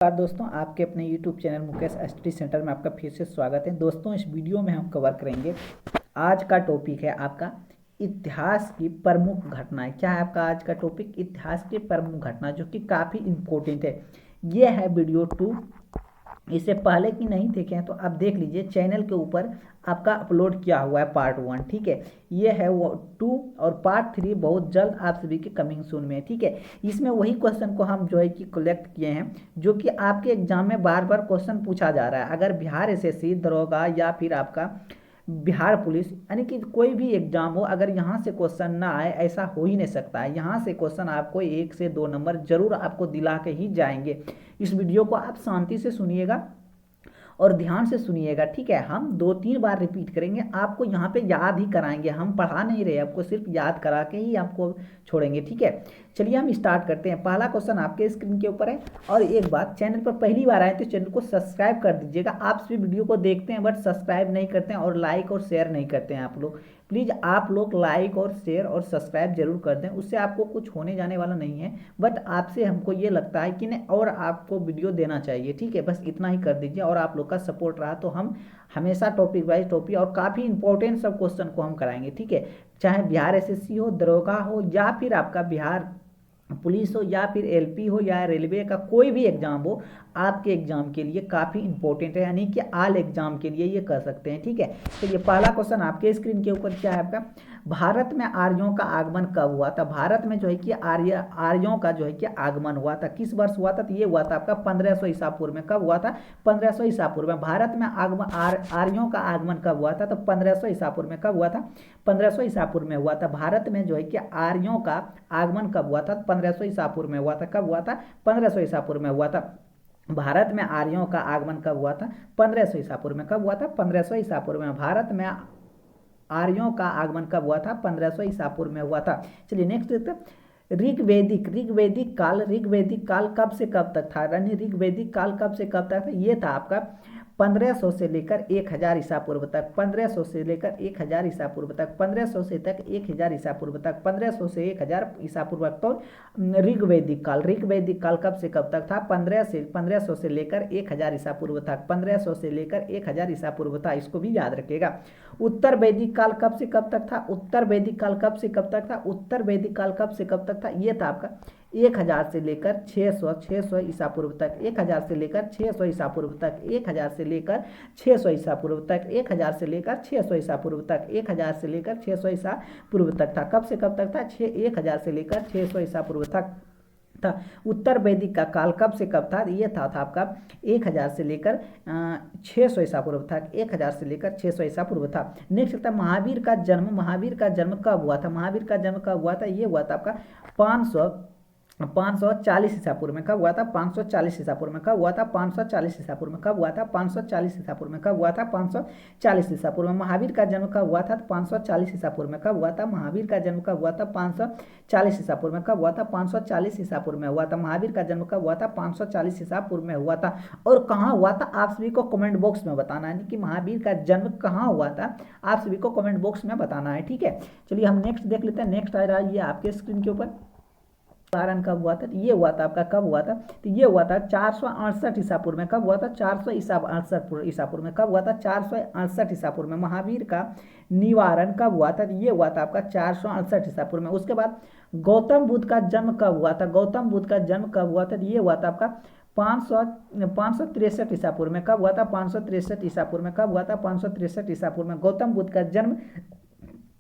नमस्कार दोस्तों, आपके अपने YouTube channel Mukesh study centre में आपका फिर से स्वागत है। दोस्तों, इस वीडियो में हम कवर करेंगे, आज का टॉपिक है आपका इतिहास की प्रमुख घटनाएं। क्या है आपका आज का टॉपिक? इतिहास की प्रमुख घटना, जो कि काफ़ी इम्पोर्टेंट है। ये है वीडियो 2। इससे पहले की नहीं देखे हैं तो आप देख लीजिए, चैनल के ऊपर आपका अपलोड किया हुआ है पार्ट 1। ठीक है, ये है वो 2 और पार्ट 3 बहुत जल्द आप सभी के कमिंग सून में है। ठीक है, इसमें वही क्वेश्चन को हम जो है कि कलेक्ट किए हैं, जो कि आपके एग्जाम में बार बार क्वेश्चन पूछा जा रहा है। अगर बिहार एसएससी, दरोगा या फिर आपका बिहार पुलिस, यानी कि कोई भी एग्जाम हो, अगर यहाँ से क्वेश्चन ना आए, ऐसा हो ही नहीं सकता है। यहाँ से क्वेश्चन आपको 1 से 2 नंबर जरूर आपको दिला के ही जाएंगे। इस वीडियो को आप शांति से सुनिएगा और ध्यान से सुनिएगा। ठीक है, हम 2-3 बार रिपीट करेंगे, आपको यहाँ पे याद ही कराएंगे। हम पढ़ा नहीं रहे, आपको सिर्फ याद करा के ही आपको छोड़ेंगे। ठीक है, चलिए हम स्टार्ट करते हैं। पहला क्वेश्चन आपके स्क्रीन के ऊपर है। और एक बात, चैनल पर पहली बार आए तो चैनल को सब्सक्राइब कर दीजिएगा। आप सभी वीडियो को देखते हैं बट सब्सक्राइब नहीं करते हैं और लाइक और शेयर नहीं करते हैं आप लोग। प्लीज़ आप लोग लाइक और शेयर और सब्सक्राइब जरूर कर दें, उससे आपको कुछ होने जाने वाला नहीं है। बट आपसे हमको ये लगता है कि नहीं, और आपको वीडियो देना चाहिए। ठीक है, बस इतना ही कर दीजिए। और आप लोग का सपोर्ट रहा तो हम हमेशा टॉपिक वाइज टॉपिक और काफ़ी इंपॉर्टेंट सब क्वेश्चन को हम कराएंगे। ठीक है, चाहे बिहार एसएससी हो, दरोगा हो, या फिर आपका बिहार पुलिस हो, या फिर एलपी हो, या रेलवे का कोई भी एग्जाम हो, आपके एग्जाम के लिए काफ़ी इंपॉर्टेंट है, यानी कि आल एग्जाम के लिए ये कर सकते हैं। ठीक है, तो ये पहला क्वेश्चन आपके स्क्रीन के ऊपर क्या है आपका, भारत में आर्यों का आगमन कब हुआ था? भारत में जो है कि आर्यों का जो है कि आगमन हुआ था, किस वर्ष हुआ था? तो ये हुआ था आपका 1500 ईसा पूर्व में। कब हुआ था? 1500 ईसा पूर्व में। भारत में आर्यों का आगमन कब हुआ था? तो 1500 ईसा पूर्व में। कब हुआ था? 1500 ईसा पूर्व में हुआ था। भारत में जो है कि आर्यों का आगमन कब हुआ था? 1500 ईसा पूर्व में हुआ था। कब हुआ था? 1500 ईसा पूर्व में हुआ था। भारत में आर्यों का आगमन कब हुआ था? 1500 ईसा पूर्व में। कब हुआ था? 1500 ईसा पूर्व में। भारत में आर्यों का आगमन कब हुआ था? 1500 ईसा पूर्व में हुआ था। चलिए नेक्स्ट देखते हैं। ऋग्वैदिक काल कब से कब तक था? यानी ऋग्वैदिक काल कब से कब तक था? ये था आपका 1500 से लेकर 1000 ईसा पूर्व तक। 1500 से लेकर 1000 ईसा पूर्व तक। 1500 से तक 1000 ईसा पूर्व तक। 1500 से 1000 ईसा पूर्व तक। तो ऋग्वैदिक काल कब से कब तक था? 1500 से लेकर 1000 ईसा पूर्व तक। 1500 से लेकर 1000 ईसा पूर्व था, इसको भी याद रखिएगा। उत्तर वैदिक काल कब से कब तक था? उत्तर वैदिक काल कब से कब तक था? उत्तर वैदिक काल कब से कब तक था? ये था आपका 1000 से लेकर 600 ईसा पूर्व तक। 1000 से लेकर 600 ईसा पूर्व तक। 1000 से लेकर 600 ईसा पूर्व तक। 1000 से लेकर 600 ईसा पूर्व तक। 1000 से लेकर 600 ईसा पूर्व तक था। कब से कब तक था? 1000 से लेकर 600 ईसा पूर्व तक था। उत्तर वैदिक का काल कब से कब था? ये था आपका 1000 से लेकर 600 ईसा पूर्व तक। 1000 से लेकर 600 ईसा पूर्व था। नेक्स्ट था महावीर का जन्म कब हुआ था? महावीर का जन्म कब हुआ था? ये हुआ था आपका 540 ईसा पूर्व में। कब हुआ था? 540 ईसा पूर्व में। कब हुआ था? 540 ईसा पूर्व में। कब हुआ था? 540 ईसा पूर्व में। कब हुआ था? 540 ईसा पूर्व में। महावीर का जन्म कब हुआ था? 540 ईसा पूर्व में। कब हुआ था? महावीर का जन्म कब हुआ था? 540 ईसा पूर्व में। कब हुआ था? 540 ईसा पूर्व में हुआ था। महावीर का जन्म कब हुआ था? 540 ईसा पूर्व में हुआ था। और कहाँ हुआ था? आप सभी को कमेंट बॉक्स में बताना है कि महावीर का जन्म कहाँ हुआ था, आप सभी को कमेंट बॉक्स में बताना है। ठीक है, चलिए हम नेक्स्ट देख लेते हैं। नेक्स्ट आ रहा है ये आपके स्क्रीन के ऊपर, पारण कब हुआ था? ये हुआ था आपका, कब हुआ था? तो ये हुआ था 468 ईसा पूर्व में। कब हुआ था? 468 ईसा पूर्व में। कब हुआ था? 468 ईसा पूर्व में। महावीर का निवारण कब हुआ था? ये हुआ था आपका 468 ईसा पूर्व में। उसके बाद गौतम बुद्ध का जन्म कब हुआ था? गौतम बुद्ध का जन्म कब हुआ था? ये हुआ था आपका 563 ईसा पूर्व में। कब हुआ था? 563 ईसा पूर्व में। कब हुआ था? 563 ईसा पूर्व में। गौतम बुद्ध का जन्म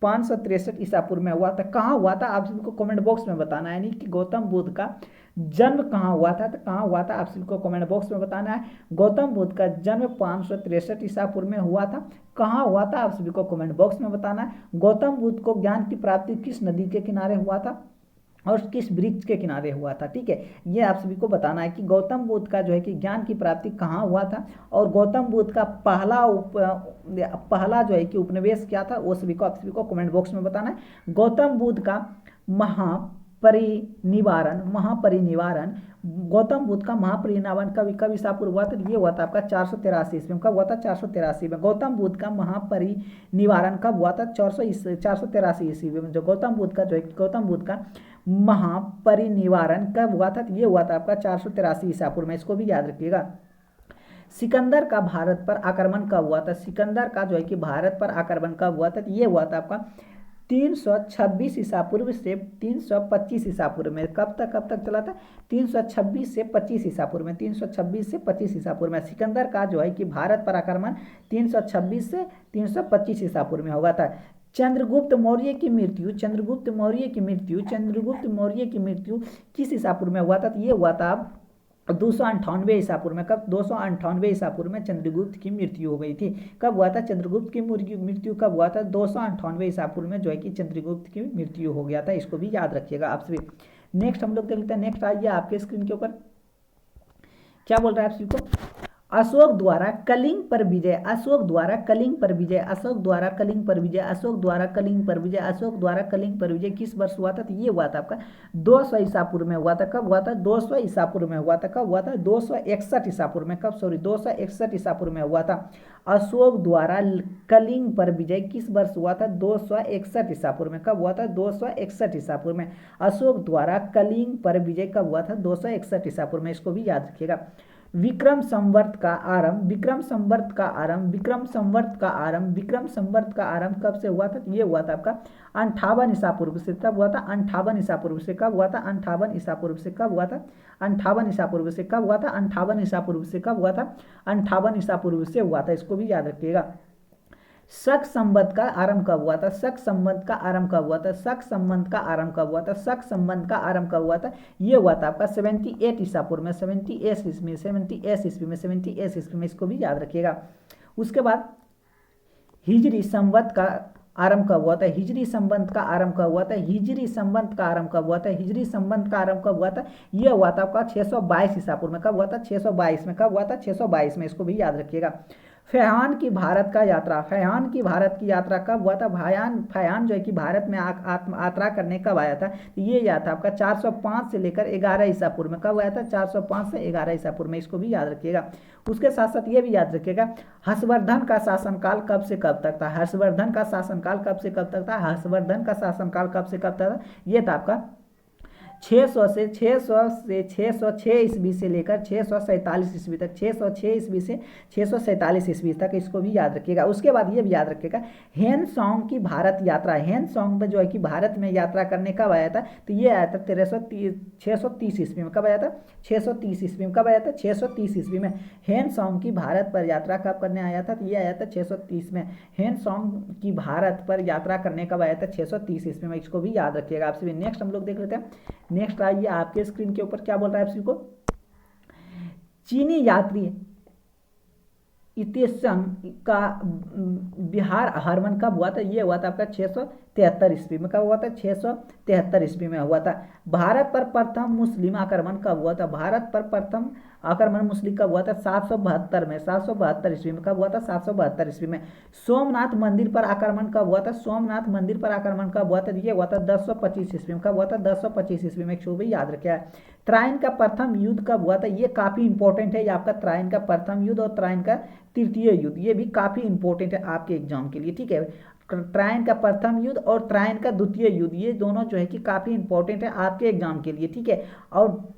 563 ईसा पूर्व में हुआ था। कहाँ हुआ था? आप सभी को कमेंट बॉक्स में बताना है, यानी कि गौतम बुद्ध का जन्म कहाँ हुआ था? तो कहाँ हुआ था आप सभी को कमेंट बॉक्स में बताना है। गौतम बुद्ध का जन्म 563 ईसा पूर्व में हुआ था। कहाँ हुआ था? आप सभी को कमेंट बॉक्स में बताना है। गौतम बुद्ध को ज्ञान की प्राप्ति किस नदी के किनारे हुआ था और किस वृक्ष के किनारे हुआ था? ठीक है, ये आप सभी को बताना है कि गौतम बुद्ध का जो है कि ज्ञान की प्राप्ति कहाँ हुआ था और गौतम बुद्ध का पहला जो है कि उपनिवेश क्या था, वो सभी को आप सभी को कमेंट बॉक्स में बताना है। गौतम बुद्ध का महापरिनिवारण, महापरिनिवारण, गौतम बुद्ध का महापरिनिर्वाण कब ईसा पूर्व हुआ था? ये हुआ था आपका 483 ईस्वी में। कब हुआ था? 483 में। गौतम बुद्ध का महापरिनिवारण कब हुआ था? 483 ईस्वी में। जो गौतम बुद्ध का महापरिनिवारण कब हुआ था? ये हुआ था आपका 483 ईसा पूर्व में। इसको भी याद रखिएगा। सिकंदर का भारत पर आक्रमण कब हुआ था? सिकंदर का जो है कि भारत पर आक्रमण कब हुआ था? ये हुआ था आपका 326 ईसा पूर्व से 325 ईसा पूर्व में। कब तक चला था? 326 से 25 ईसा पूर्व में। 326 से 25 ईसा पूर्व में सिकंदर का जो है कि भारत पर आक्रमण 326 से 325 ईसा पूर्व में हुआ था। चंद्रगुप्त मौर्य की मृत्यु किस ईसा पूर्व में हुआ था? ये हुआ था 298 ईसा पूर्व में। कब? 298 ईसा पूर्व में चंद्रगुप्त की मृत्यु हो गई थी। कब हुआ था चंद्रगुप्त की मृत्यु? कब हुआ था? 298 ईसा पूर्व में जो है कि चंद्रगुप्त की मृत्यु हो गया था। इसको भी याद रखिएगा आप सभी। नेक्स्ट हम लोग देख लेते हैं। नेक्स्ट आइए आपके स्क्रीन के ऊपर क्या बोल रहा है आप सभी को? अशोक द्वारा कलिंग पर विजय, अशोक द्वारा कलिंग पर विजय किस वर्ष हुआ था? तो ये हुआ था आपका 200 ईसा पूर्व में हुआ था। कब हुआ था? 200 ईसा पूर्व में हुआ था। कब हुआ था? 261 ईसा पूर्व में। कब? 261 ईसा पूर्व में हुआ था। अशोक द्वारा कलिंग पर विजय किस वर्ष हुआ था? 261 ईसा पूर्व में। कब हुआ था? 261 ईसा पूर्व में। अशोक द्वारा कलिंग पर विजय कब हुआ था? 261 ईसा पूर्व में। इसको भी याद रखिएगा। विक्रम संवत का आरंभ कब से हुआ था? ये हुआ था आपका 58 ईसा पूर्व से। कब हुआ था? 58 ईसा पूर्व से। कब हुआ था? 58 ईसा पूर्व से। कब हुआ था? 58 ईसा पूर्व से। कब हुआ था? 58 ईसा पूर्व से। कब हुआ था? 58 ईसा पूर्व से हुआ था। इसको भी याद रखिएगा। शक संबंध का आरंभ कब हुआ था? शक संबंध का आरंभ कब हुआ था? ये हुआ था आपका 78 ईसा पूर्व में। 78 ईस्वी में। इसको भी याद रखिएगा। उसके बाद हिजरी संवत का आरंभ कब हुआ था? हिजरी संबंध का आरंभ कब हुआ था? ये हुआ था आपका 622 ईसा पूर्व में। कब हुआ था? 622 में। कब हुआ था? 622 में। इसको भी याद रखिएगा। फैहान की भारत की यात्रा कब हुआ था? फैहान जो है कि भारत में यात्रा करने कब आया था? ये आया था आपका 405 से लेकर 11 ईसा पूर्व में। कब आया था? 405 से 11 ईसा पूर्व में। इसको भी याद रखिएगा। उसके साथ साथ ये भी याद रखिएगा, हर्षवर्धन का शासनकाल कब से कब तक था? हर्षवर्धन का शासनकाल कब से कब तक था? ये था आपका 600 से 606 ईस्वी से लेकर 647 ईस्वी तक। 606 ईस्वी से 647 ईस्वी तक। इसको भी याद रखिएगा। उसके बाद ये भी याद रखिएगा, हेन सॉन्ग की भारत यात्रा, हेन सॉन्ग में जो है कि भारत में यात्रा करने कब आया था? तो ये आया था 630 ईस्वी में। कब आया था? 630 ईस्वी में। कब आया था? 630 ईस्वी में। हेन सॉन्ग की भारत पर यात्रा कब करने आया था? तो ये आया था 630 में। हेन सॉन्ग की भारत पर यात्रा करने कब आया था? 630 ईस्वी में। इसको भी याद रखिएगा आप सभी। नेक्स्ट हम लोग देख लेते हैं। नेक्स्ट आइए आपके स्क्रीन के ऊपर क्या बोल रहा है आप सभी को? चीनी यात्री इतिसंग का बिहार आक्रमण कब हुआ था? ये हुआ था आपका 673 ईस्वी में। कब हुआ था? 673 ईस्वी में हुआ था। भारत पर प्रथम मुस्लिम आक्रमण कब हुआ था? भारत पर प्रथम आक्रमण मुस्लिम कब हुआ था? 772 में। 772 ईस्वी में। कब हुआ था? 772 ईस्वी में। सोमनाथ मंदिर पर आक्रमण कब हुआ था? सोमनाथ मंदिर पर आक्रमण कब हुआ था? ये हुआ था 1025 ईस्वी में। कब हुआ था? 1025 ईस्वी में। एक भी याद रखिए। त्राइन का प्रथम युद्ध कब हुआ था? ये काफी इंपॉर्टेंट है। ये आपका त्राइन का प्रथम युद्ध और त्राइन का तृतीय युद्ध, ये भी काफी इंपॉर्टेंट है आपके एग्जाम के लिए। ठीक है, त्राइन का प्रथम युद्ध और त्राइन का द्वितीय युद्ध, ये दोनों जो है कि काफी इंपॉर्टेंट है आपके एग्जाम के लिए। ठीक है, और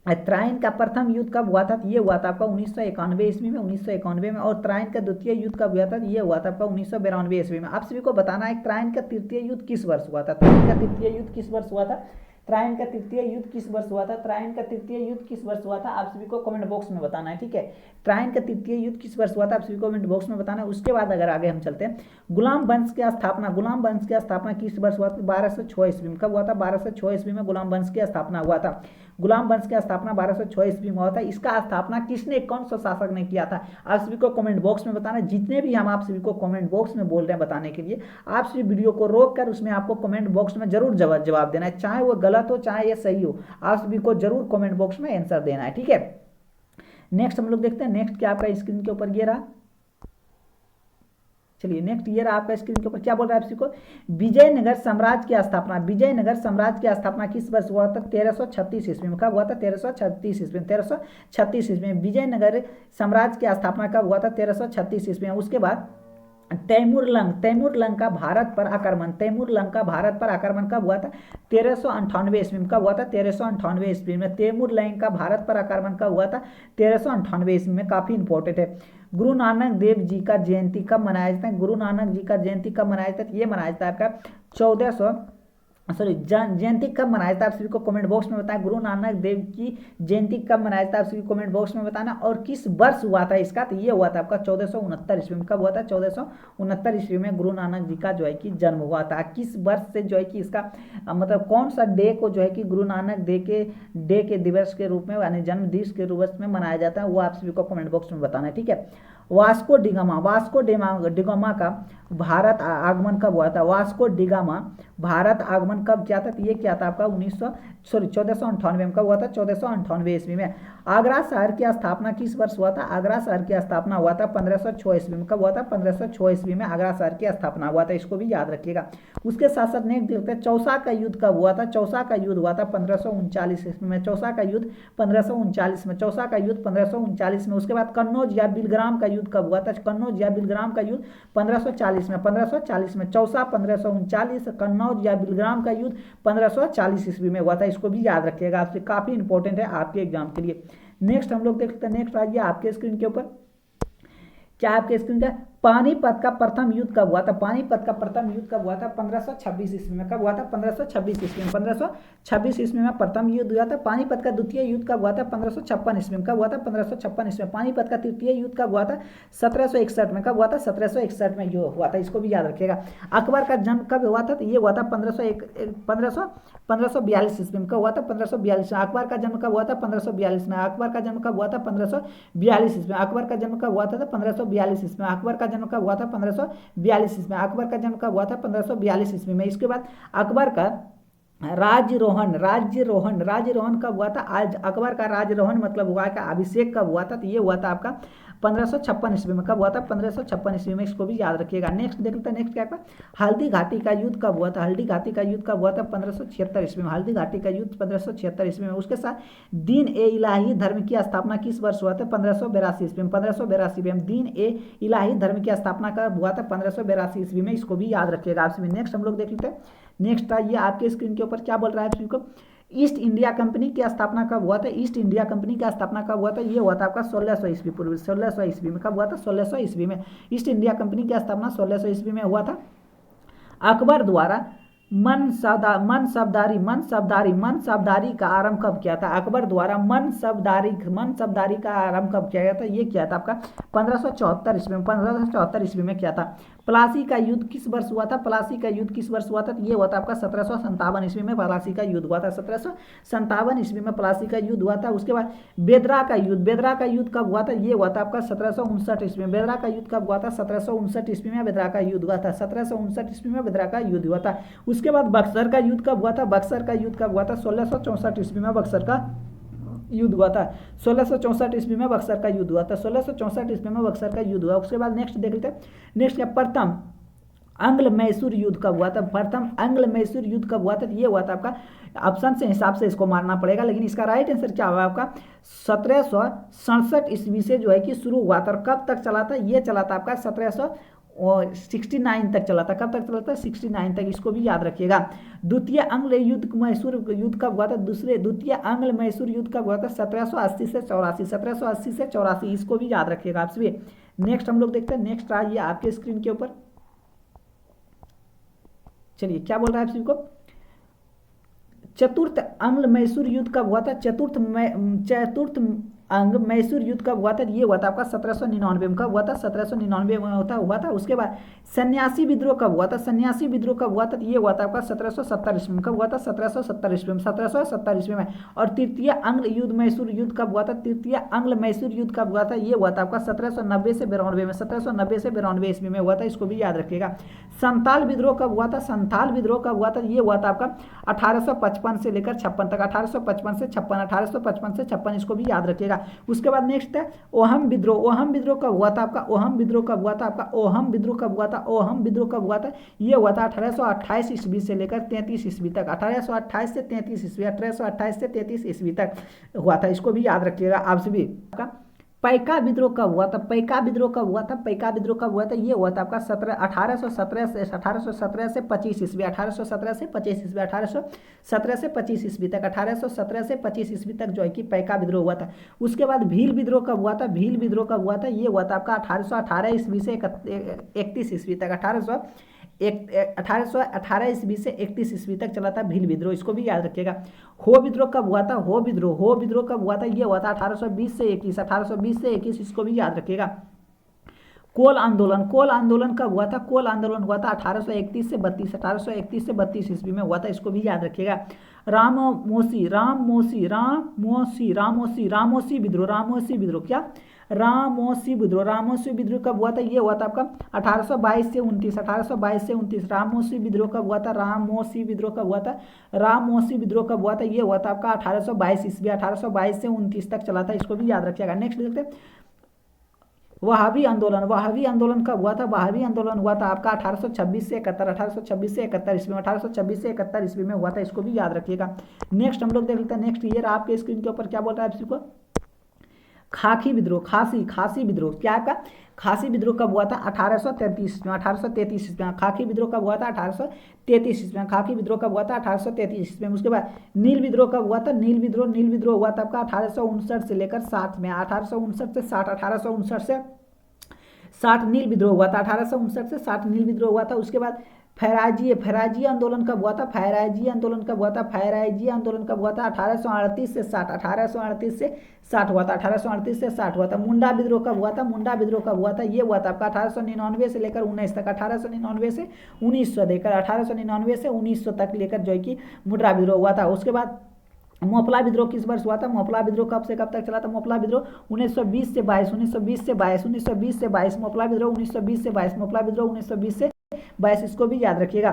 त्राइन का प्रथम युद्ध कब हुआ था? ये हुआ था आपका 1991 ईस्वी में। 1991 में। और त्राइन का द्वितीय युद्ध कब हुआ था? ये हुआ था आपका 1992 ईस्वी में। आप सभी को बताना है त्राइन का तृतीय युद्ध किस वर्ष हुआ था? त्राइन का तृतीय युद्ध किस वर्ष हुआ था? त्राइन का तृतीय युद्ध किस वर्ष हुआ था? त्राइन का तृतीय युद्ध किस वर्ष हुआ था? आप सभी को कमेंट बॉक्स में बताना है। ठीक है, त्राइन का तृतीय युद्ध किस वर्ष हुआ था? आप सभी को कमेंट बॉक्स में बताना है। उसके बाद अगर आगे हम चलते हैं, गुलाम वंश की स्थापना किस वर्ष हुआ था? 1206 ईस्वी में। कब हुआ था? 1206 ईस्वी में गुलाम वंश की स्थापना हुआ था। गुलाम वंश की स्थापना 1206 ईस्वी में हुआ था। इसका स्थापना किसने, कौन सा शासक ने किया था? आप सभी को कमेंट बॉक्स में बताना। जितने भी हम आप सभी को कमेंट बॉक्स में बोल रहे हैं बताने के लिए, आप सभी वीडियो को रोक कर उसमें आपको कमेंट बॉक्स में जरूर जवाब देना है, चाहे वो गलत हो चाहे ये सही हो। आप सभी को जरूर कमेंट बॉक्स में आंसर देना है। ठीक है, नेक्स्ट हम लोग देखते हैं। नेक्स्ट क्या आपका स्क्रीन के ऊपर ये रहा, चलिए नेक्स्ट ये रहा आपका स्क्रीन के ऊपर, क्या बोल रहा है आपको, विजयनगर साम्राज्य की स्थापना, विजयनगर साम्राज्य की स्थापना किस वर्ष हुआ था, 1336 ईस्वी में। कब हुआ था, 1336 ईस्वी में, 1336 ईस्वी में विजयनगर साम्राज्य की स्थापना कब हुआ था, 1336 ईस्वी में। उसके बाद तैमूरलंग का भारत पर आक्रमण, तैमूरलंग का भारत पर आक्रमण कब हुआ था, 1398 ईस्वी में। कब हुआ था, 1398 ईस्वी में। तैमूरलंग का भारत पर आक्रमण कब हुआ था, 1398 ईस्वी में। काफी इंपॉर्टेंट है। गुरु नानक देव जी का जयंती कब मनाया जाता है, गुरु नानक जी का जयंती कब मनाया जाता है, ये मनाया जाता है आपका 1400 जयंती कब मनाया जाता है, आप सभी को कमेंट बॉक्स में बताएं। गुरु नानक देव की जयंती कब मनाया जाता है, आप सभी कमेंट बॉक्स में बताना। और किस वर्ष हुआ था इसका, तो ये हुआ था आपका 1469 ईस्वी में। कब हुआ था, 1469 ईस्वी में गुरु नानक जी का जो है कि जन्म हुआ था। किस वर्ष से जो है कि इसका मतलब कौन सा डे को जो है कि गुरु नानक डे के दिवस के रूप में यानी जन्म दिवस के रूप में मनाया जाता है, वो आप सभी को कमेंट बॉक्स में बताना है, ठीक है। वास्को डिगामा का भारत आगमन कब हुआ था, वास्को डिगामा भारत आगमन कब किया था, तो ये क्या था आपका 1498 में। कब हुआ था, 1498 ईस्वी में। आगरा शहर की स्थापना किस वर्ष हुआ था, आगरा शहर की स्थापना हुआ था 1506 ईस्वी में। कब हुआ था, 1506 ईस्वी में आगरा शहर की स्थापना हुआ था, इसको भी याद रखिएगा। उसके साथ साथ नेक्स्ट देखते हैं चौसा का युद्ध कब हुआ था, चौसा का युद्ध हुआ था 1539 ईस्वी में। चौसा का युद्ध 1539 में, चौसा का युद्ध 1539 में। उसके बाद कन्नौज या बिलग्राम का युद्ध कब हुआ था, कन्नौज या बिलग्राम का युद्ध 1540 में, 1540 में। चौसा 1539, कन्नौज या बिलग्राम का युद्ध 1540 ईस्वी में हुआ था, इसको भी याद रखिएगा, आपसे काफी इंपॉर्टेंट है आपके एग्जाम के लिए। नेक्स्ट हम लोग देखते हैं, नेक्स्ट आइए आपके स्क्रीन के ऊपर, क्या आपके स्क्रीन का पानीपत का प्रथम युद्ध कब हुआ था, पानीपत का प्रथम युद्ध कब हुआ था, 1526 ईस्वी में। कब हुआ था, 1526 ईस्वी में। 1526 ईस्वी में प्रथम युद्ध हुआ था। पानीपत का द्वितीय युद्ध कब हुआ था, 1556 ईस्वी में। कब हुआ था, 1556 ईस्वी में। पानीपत का तृतीय युद्ध कब हुआ था, 1761 में। कब हुआ था, 1761 में युद्ध हुआ था, इसको भी याद रखिएगा। अकबर का जन्म कब हुआ था, तो ये हुआ था 1542 ईस्वी में। कब हुआ था, 1542 में। अकबर का जन्म कब हुआ था, 1542 में। अकबर का जन्म कब हुआ था, 1542 ईस्वी में। अकबर का जन्म कब हुआ था, 1542 ईस्वी में। अकबर का जन्म कब हुआ था, 1542 ईस्वी में। अकबर का जन्म कब हुआ था, 1542 ईस्वी में। इसके बाद अकबर का राज्यरोहण कब हुआ था, आज अकबर का राज्यरोहण मतलब हुआ का अभिषेक कब हुआ था, तो ये हुआ था आपका 1556 ईस्वी में। कब हुआ था, 1556 ईस्वी में, इसको भी याद रखिएगा। नेक्स्ट देख लेते हैं, नेक्स्ट क्या था, हल्दी घाटी का युद्ध कब हुआ था, हल्दी घाटी का युद्ध कब हुआ था, 1576 ईस्वी में। हल्दी घाटी का युद्ध 1576 ईस्वी में। उसके साथ दीन ए इलाही धर्म की स्थापना किस वर्ष हुआ था, 1582 ईस्वी में। 1582 में दीन ए इलाही धर्म की स्थापना कब हुआ था, 1582 ईस्वी में, इसको भी याद रखिएगा आपसे। नेक्स्ट हम लोग देख लेते हैं, नेक्स्ट आइए आपके स्क्रीन के ऊपर, क्या बोल रहा है आपको, ईस्ट इंडिया कंपनी की स्थापना कब हुआ था, ईस्ट इंडिया कंपनी की स्थापना कब हुआ था, ये हुआ था आपका 1600 ईस्वी पूर्व, 1600 ईस्वी में। कब हुआ था, 1600 ईस्वी में। ईस्ट इंडिया कंपनी की स्थापना 1600 ईस्वी में हुआ था। अकबर द्वारा मनसबदारी का आरंभ कब किया था, अकबर द्वारा मनसबदारी का आरंभ कब किया गया था, ये किया था आपका 1574 ईस्वी में। 1574 ईस्वी में किया था। प्लासी का युद्ध किस वर्ष हुआ था, प्लासी का युद्ध किस वर्ष हुआ था, ये हुआ था आपका 1757 ईस्वी में प्लासी का युद्ध हुआ था। 1757 ईस्वी में प्लासी का युद्ध हुआ था। उसके बाद बेदरा का युद्ध कब हुआ था, ये हुआ था आपका 1759 ईस्वी में। बेदरा का युद्ध कब हुआ था, 1759 ईस्वी में बेदरा का युद्ध हुआ था। 1759 ईस्वी में बेदरा का युद्ध हुआ था। उसके बाद बक्सर का युद्ध कब हुआ था, बक्सर का युद्ध कब हुआ था, 1664 ईस्वी में बक्सर का युद्ध हुआ था। 1664 ईस्वी में बक्सर का युद्ध हुआ था। 1664 ईस्वी में बक्सर का युद्ध हुआ। उसके बाद नेक्स्ट देख लेते हैं, नेक्स्ट क्या, प्रथम आंग्ल मैसूर युद्ध कब हुआ था, प्रथम आंग्ल मैसूर युद्ध कब हुआ था, ये हुआ था आपका ऑप्शन से हिसाब से इसको मारना पड़ेगा, लेकिन इसका राइट आंसर क्या होगा आपका 1767 ईस्वी से जो है कि शुरू हुआ था। और कब तक चला था, ये चला था आपका 1769 तक चला था। कब तक चला था, 69 तक, इसको भी याद रखिएगा। द्वितीय आंग्ल मैसूर युद्ध कब हुआ था, द्वितीय आंग्ल मैसूर युद्ध कब हुआ था, 1780 से 84, 1780 से 84, इसको भी याद रखिएगा आप सभी। नेक्स्ट हम लोग देखते हैं, नेक्स्ट आइए आपके स्क्रीन के ऊपर, चलिए क्या बोल रहा है आप सभी को, चतुर्थ आंग्ल मैसूर युद्ध कब हुआ था, चतुर्थ अंग मैसूर युद्ध कब हुआ था, ये हुआ था आपका 1799 में। कब हुआ था, 1799 में हुआ था। उसके बाद सन्यासी विद्रोह कब हुआ था, सन्यासी विद्रोह कब हुआ था, ये हुआ था आपका 1770 ईस्वी में। कब हुआ था, 1770 ईस्वी में, 1770 ईस्वी में। और तृतीय आंग्ल युद्ध मैसूर युद्ध कब हुआ था, तृतीय आंग्ल मैसूर युद्ध कब हुआ था, ये हुआ था आपका 1790 से 92 में, 1790 से 92 ईस्वी में हुआ था, इसको भी याद रखिएगा। संथाल विद्रोह कब हुआ था, संथाल विद्रोह कब हुआ था, ये हुआ था आपका 1855 से लेकर 56 तक, 1855 से 56, 1855 से 56, इसको भी याद रखिएगा। उसके बाद नेक्स्ट है ओहम विद्रोह। ओहम विद्रोह कब हुआ था आपका? ओहम विद्रोह कब हुआ था आपका? ओहम विद्रोह कब हुआ था? ओहम विद्रोह कब हुआ था? ये हुआ था 1828 ईस्वी से लेकर 33 ईस्वी तक। 1828 से 33 ईस्वी, 1828 से 33 ईस्वी तक हुआ था। इसको भी याद रखिएगा आप सभी। पैका विद्रोह कब हुआ था? पैका विद्रोह कब हुआ था? पैका विद्रोह कब हुआ था? ये हुआ था आपका 1817 से 25 ईस्वी, 1817 से 25 ईस्वी, 1817 से 25 ईस्वी तक, 1817 से 25 ईस्वी तक जो है कि पैका विद्रोह हुआ था। उसके बाद भील विद्रोह कब हुआ था? भील विद्रोह कब हुआ था? ये हुआ था आपका 1818 ईस्वी से 31 ईस्वी तक। 1818 ईस्वी से 31 ईस्वी तक चला था भील विद्रोह। इसको भी याद रखिएगा। हो विद्रोह कब हुआ था? हो विद्रोह कब हुआ था? ये हुआ था 1820 से 21, 1820 से 21। इसको भी याद रखिएगा। कोल आंदोलन कब हुआ था? कोल आंदोलन हुआ था 1831 से 32, 1831 से 32 ईस्वी में हुआ था। इसको भी याद रखिएगा। रामोसी विद्रोह क्या? रामोसी विद्रोह कब हुआ था? ये हुआ था आपका 1822 से 29, 1822 से 29। रामोसी विद्रोह कब हुआ था? रामोसी विद्रोह कब हुआ था? रामोसी विद्रोह कब हुआ था? ये हुआ था आपका 1822 ईस्वी, 1822 से 29 तक चला था। इसको भी याद रखिएगा। नेक्स्ट देखते हैं वहाबी आंदोलन कब हुआ था? वहाबी आंदोलन हुआ था आपका 1826 से 71, 1826 से 71 ईस्वी में, 1826 से 71 ईस्वी में हुआ था। इसको भी याद रखिएगा। नेक्स्ट हम लोग देख लेते हैं। नेक्स्ट ईयर आपके स्क्रीन के ऊपर क्या बोल रहा है आप को? खाकी विद्रोह, खासी विद्रोह क्या का? खासी विद्रोह कब हुआ था? 1833 में, 1833 ईस्वी में। खाकी विद्रोह कब हुआ था? 1833 ईस्वी में। खाकी विद्रोह कब हुआ था? 1833 ईस्वी में। उसके बाद नील विद्रोह कब हुआ था? नील विद्रोह हुआ था आपका 1859 से लेकर 60 में, 1859 से 60, 1859 से 60 नील विद्रोह हुआ था, 1859 से 60 नील विद्रोह हुआ था। उसके बाद फैराजी आंदोलन कब हुआ था? फैराजी आंदोलन कब हुआ था? 1838 से 60, 1838 से 60 हुआ था, 1838 से 60 हुआ था। मुंडा विद्रोह कब हुआ था? मुंडा विद्रोह कब हुआ था? ये हुआ था आपका 1899 से लेकर 19 तक, 1899 से 1900 लेकर 1899 से 1900 तक लेकर जो है कि मुंडा विद्रोह हुआ था। उसके बाद मोपला विद्रोह किस वर्ष हुआ था? मोपला विद्रोह कब से कब तक चला था? मोपला विद्रोह 1920 से 22, 1920 से 22, 1920 से 22। मोपला विद्रोह 1920 से 22, मोपला विद्रोह 1920 से 22। इसको भी याद रखिएगा।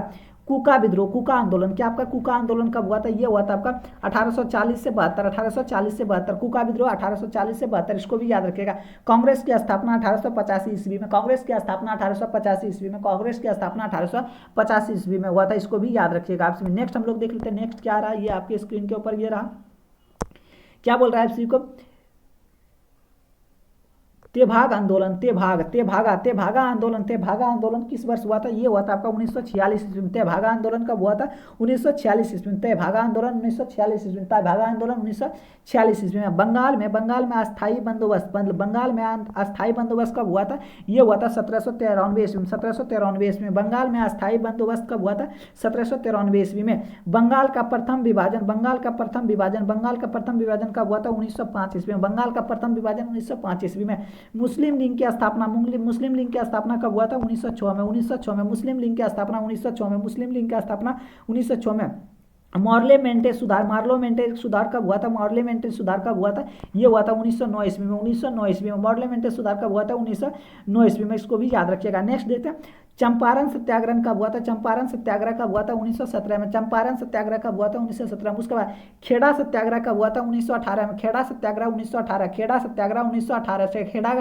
कुका विद्रोह, कुका आंदोलन क्या आपका? कुका आंदोलन कब हुआ था? ये हुआ था आपका 1840 से 72, 1840 से 72। कुका विद्रोह 1840 से 72। इसको भी याद रखिएगा। कांग्रेस की स्थापना 1885 ईस्वी में, कांग्रेस की स्थापना 1885 ईस्वी में, कांग्रेस की स्थापना 1885 ईस्वी में हुआ था। इसको भी याद रखिएगा आपसे। नेक्स्ट हम लोग देख लेते हैं। नेक्स्ट क्या रहा? ये आपके स्क्रीन के ऊपर ये रहा। क्या बोल रहा है आपसी को? तेभागा आंदोलन किस वर्ष हुआ था? ये हुआ था आपका 1946 ईस्वी में। तेभागा आंदोलन कब हुआ था? 1946 ईस्वी में। तेभागा आंदोलन 1946 ईस्वी में। तेभागा आंदोलन 1946 ईस्वी में। बंगाल में अस्थायी बंदोबस्त, बंगाल में अस्थायी बंदोबस्त कब हुआ था? ये हुआ था 1793 ईस्वी में, 1793 ईस्वी में। बंगाल में अस्थायी बंदोबस्त कब हुआ था? 1793 ईस्वी में। बंगाल का प्रथम विभाजन कब हुआ था? 1905 ईस्वी में। बंगाल का प्रथम विभाजन 1905 ईस्वी में। मुस्लिम लीग की स्थापना कब हुआ था? 1906 में, 1906 में। मुस्लिम लीग की स्थापना 1906 में, मुस्लिम लीग की स्थापना 1906 में। मार्लेमेंटे सुधार कब हुआ था? मार्लेमेंटे सुधार कब हुआ था? ये हुआ था 1909 ईस्वी में, 1909 ईस्वी में। मार्लेमेंटे सुधार कब हुआ था? 1909 ईस्वी में। इसको भी याद रखिएगा। नेक्स्ट देखते हैं। चंपारण सत्याग्रह कब हुआ था? चंपारण सत्याग्रह कब हुआ था? 1917 में। चंपारण सत्याग्रह कब हुआ था? 1917 में। उसके बाद खेड़ा सत्याग्रह कब हुआ था? 1918 में। खेड़ा सत्याग्रह 1918, खेड़ा सत्याग्रह 1918 से, खेड़ा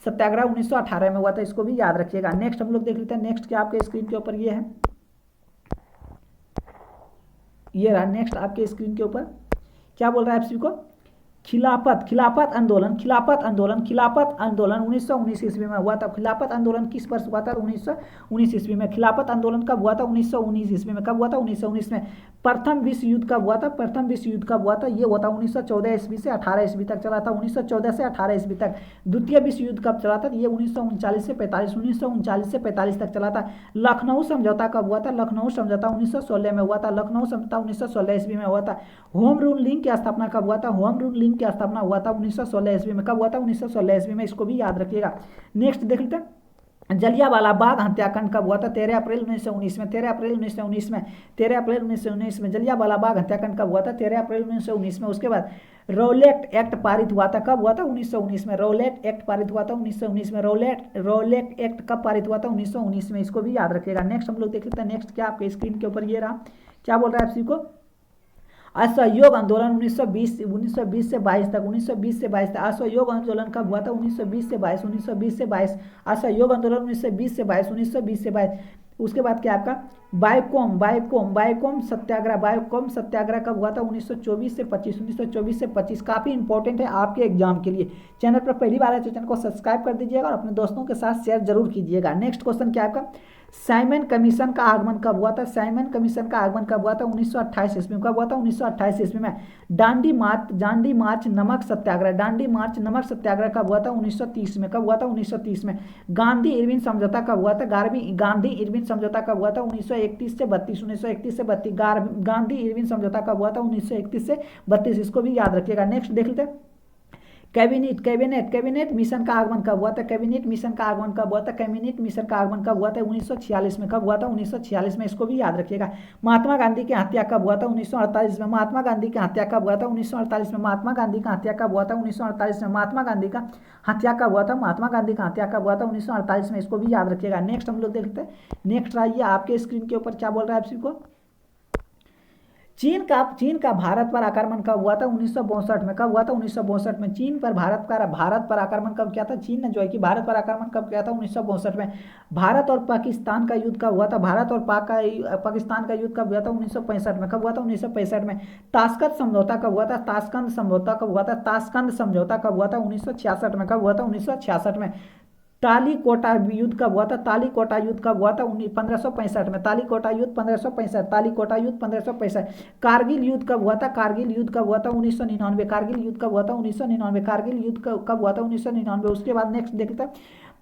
सत्याग्रह 1918 में हुआ था। इसको भी याद रखिएगा। नेक्स्ट हम लोग देख लेते हैं। नेक्स्ट क्या आपके स्क्रीन के ऊपर ये है, ये रहा। नेक्स्ट आपके स्क्रीन के ऊपर क्या बोल रहा है आप सभी को? खिलाफत आंदोलन 1919 ईस्वी में हुआ था। खिलाफत आंदोलन किस वर्ष हुआ था? 1919 ईस्वी में। खिलाफत आंदोलन कब हुआ था? 1919 ईस्वी में। कब हुआ था? 1919 में। प्रथम विश्व युद्ध कब हुआ था? प्रथम विश्व युद्ध कब हुआ था? ये हुआ था 1914 ईस्वी से 18 ईस्वी तक चला था, 1914 से 18 ईस्वी तक। द्वितीय विश्व युद्ध कब चला था? ये 1939 से 45, 1939 से 45 तक चला था। लखनऊ समझौता कब हुआ था? लखनऊ समझौता 1916 में हुआ था। लखनऊ समझौता 1916 ईस्वी में हुआ था। होम रूल लीग की स्थापना कब हुआ था? होम रूल लीग की स्थापना हुआ था 1916 ईस्वी में। कब हुआ था? 1916 ईस्वी में। इसको भी याद रखिएगा। नेक्स्ट देख लेते हैं। जलियांवाला बाग हत्याकांड कब हुआ था? 13 अप्रैल 1919 में। 13 अप्रैल 1919 में। 13 अप्रैल 1919 में जलियांवाला बाग हत्याकांड कब हुआ था? 13 अप्रैल 1919 में। उसके बाद रौलेट एक्ट पारित हुआ था। कब हुआ था? 1919 में। रौलेट एक्ट पारित हुआ था 1919 में। रौलेट एक्ट कब पारित हुआ था? 1919 में। इसको भी याद रखिएगा। नेक्स्ट हम लोग देख लेते हैं। नेक्स्ट क्या आपके स्क्रीन के ऊपर ये रहा। क्या बोल रहा है आप सभी को? असहयोग आंदोलन 1920 से 22 तक, 1920 से 22 तक। असहयोग आंदोलन कब हुआ था? 1920 से 22, 1920 से 22। असहयोग आंदोलन 1920 से 22, 1920 से 22। उसके बाद क्या आपका बायकोम सत्याग्रह। बायकोम सत्याग्रह कब हुआ था? 1924 से 25, 1924 से 25। काफ़ी इंपॉर्टेंट है आपके एग्जाम के लिए। चैनल पर पहली बार है तो चैनल को सब्सक्राइब कर दीजिएगा और अपने दोस्तों के साथ शेयर जरूर कीजिएगा। नेक्स्ट क्वेश्चन क्या आपका? साइमन कमीशन का आगमन कब हुआ था? साइमन कमीशन का आगमन कब हुआ था? 1928 ईस्वी में। कब हुआ था? 1928 ईस्वी में। दांडी मार्च नमक सत्याग्रह। दांडी मार्च नमक सत्याग्रह कब हुआ था? 1930 में। कब हुआ था? 1930 में। गांधी इरविन समझौता कब हुआ था? गांधी इरविन समझौता कब हुआ था? 1931 से 32, 1931 से 32। गांधी इरविन समझौता कब हुआ था? 1931 से 32। इसको भी याद रखिएगा। नेक्स्ट देख लेते हैं कैबिनेट मिशन का आगमन कब हुआ था? कैबिनेट मिशन का आगमन कब हुआ था? कैबिनेट मिशन का आगमन कब हुआ था? 1946 में। कब हुआ था? 1946 में। इसको भी याद रखिएगा। महात्मा गांधी की हत्या कब हुआ था? 1948 में। महात्मा गांधी की हत्या कब हुआ था? 1948 में। महात्मा गांधी का हत्या कब हुआ था? 1948 में। महात्मा गांधी का हत्या कब हुआ था? महात्मा गांधी का हत्या कब हुआ था? 1948 में। इसको भी याद रखिएगा। नेक्स्ट हम लोग देखते हैं। नेक्स्ट आइए आपके स्क्रीन के ऊपर क्या बोल रहा है आप सभी को। चीन का भारत पर आक्रमण कब हुआ था? 1962 में। कब हुआ था? 1962 में। चीन पर भारत पर आक्रमण कब किया था? चीन ने जो है कि भारत पर आक्रमण कब किया था? 1962 में। भारत और पाकिस्तान का युद्ध कब हुआ था? भारत और पाकिस्तान का युद्ध कब हुआ था? 1965 में। कब हुआ था? 1965 में। ताशकंद समझौता कब हुआ था? ताशकंद समझौता कब हुआ था? ताशकंद समझौता कब हुआ था? 1966 में। कब हुआ था? 1966 में। तालीकोटा युद्ध कब हुआ था? तालीकोटा युद्ध कब हुआ था? 1565 में। तालीकोटा युद्ध 1565। तालीकोटा युद्ध 1565। कारगिल युद्ध कब हुआ था? कारगिल युद्ध कब हुआ था? 1999। कारगिल युद्ध कब हुआ था? 1999। कारगिल युद्ध कब हुआ था? 1999। उसके बाद नेक्स्ट देखते हैं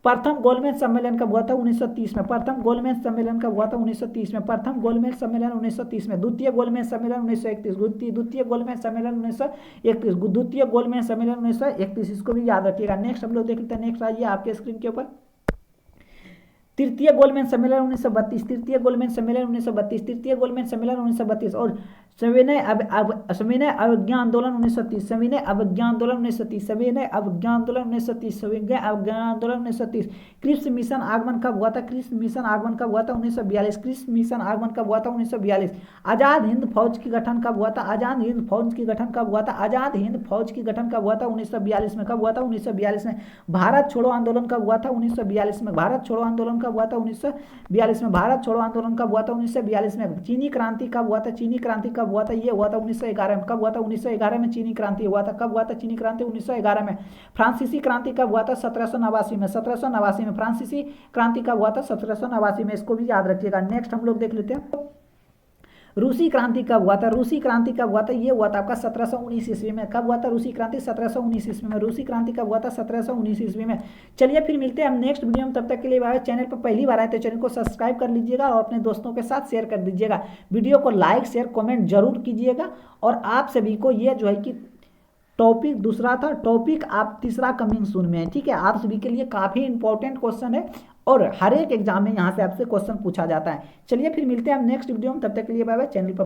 प्रथम गोलमेज सम्मेलन कब हुआ था? 1930 में। प्रथम गोलमेज सम्मेलन कब हुआ था? 1930 में। प्रथम गोलमेज सम्मेलन 1930 में। द्वितीय गोलमेज सम्मेलन 1931। द्वितीय गोलमेज सम्मेलन 1931। द्वितीय गोलमेज सम्मेलन 1931। इसको भी याद रखिएगा। नेक्स्ट हम लोग देख लेते हैं। नेक्स्ट आइए आपके स्क्रीन के ऊपर। तृतीय गोलमेज सम्मेलन 1932। तृतीय गोलमेज सम्मेलन 1932। तृतीय गोलमेज सम्मेलन 1932। और सविनय अवज्ञा आंदोलन 1930। सविनय अवज्ञा आंदोलन 1930। सविनय अवज्ञा आंदोलन 1930। सविनय अवज्ञा आंदोलन 1930। क्रिप्स मिशन आगमन कब हुआ था? क्रिप्स मिशन आगमन कब हुआ था? 1942। क्रिप्स मिशन आगमन कब हुआ था? 1942। आजाद हिंद फौज की गठन कब हुआ था? आजाद हिंद फौज की गठन कब हुआ था? आजाद हिंद फौज की गठन कब हुआ था? 1942 में। कब हुआ था? 1942 में। भारत छोड़ो आंदोलन कब हुआ था? 1942 में। भारत छोड़ो आंदोलन कब हुआ था? 1942 में। भारत छोड़ो आंदोलन कब हुआ था? 1942 में। चीनी क्रांति कब हुआ था? चीनी क्रांति कब हुआ था? ये हुआ था 1911 में। कब हुआ था? 1911 में चीनी क्रांति हुआ था। कब हुआ था चीनी क्रांति? 1911 में। फ्रांसीसी क्रांति कब हुआ था? 1789 में। 1789 में। फ्रांसीसी क्रांति कब हुआ था? 1789 में। इसको भी याद रखिएगा। नेक्स्ट हम लोग देख लेते हैं रूसी क्रांति कब हुआ था? रूसी क्रांति कब हुआ था? ये हुआ था आपका 1719 ईस्वी में। कब हुआ था रूसी क्रांति? 1719 ईस्वी में। रूसी क्रांति कब हुआ था? 1719 ईस्वी में। चलिए फिर मिलते हैं हम नेक्स्ट वीडियो में। तब तक के लिए बाय। चैनल पर पहली बार आए तो चैनल को सब्सक्राइब कर लीजिएगा और अपने दोस्तों के साथ शेयर कर दीजिएगा। वीडियो को लाइक शेयर कॉमेंट जरूर कीजिएगा। और आप सभी को ये जो है कि टॉपिक दूसरा था, टॉपिक आप तीसरा कमिंग सून में है। ठीक है, आप सभी के लिए काफ़ी इंपॉर्टेंट क्वेश्चन है और हर एक एग्जाम में यहाँ से आपसे क्वेश्चन पूछा जाता है। चलिए फिर मिलते हैं हम नेक्स्ट वीडियो में। तब तक के लिए बाय बाय। चैनल पर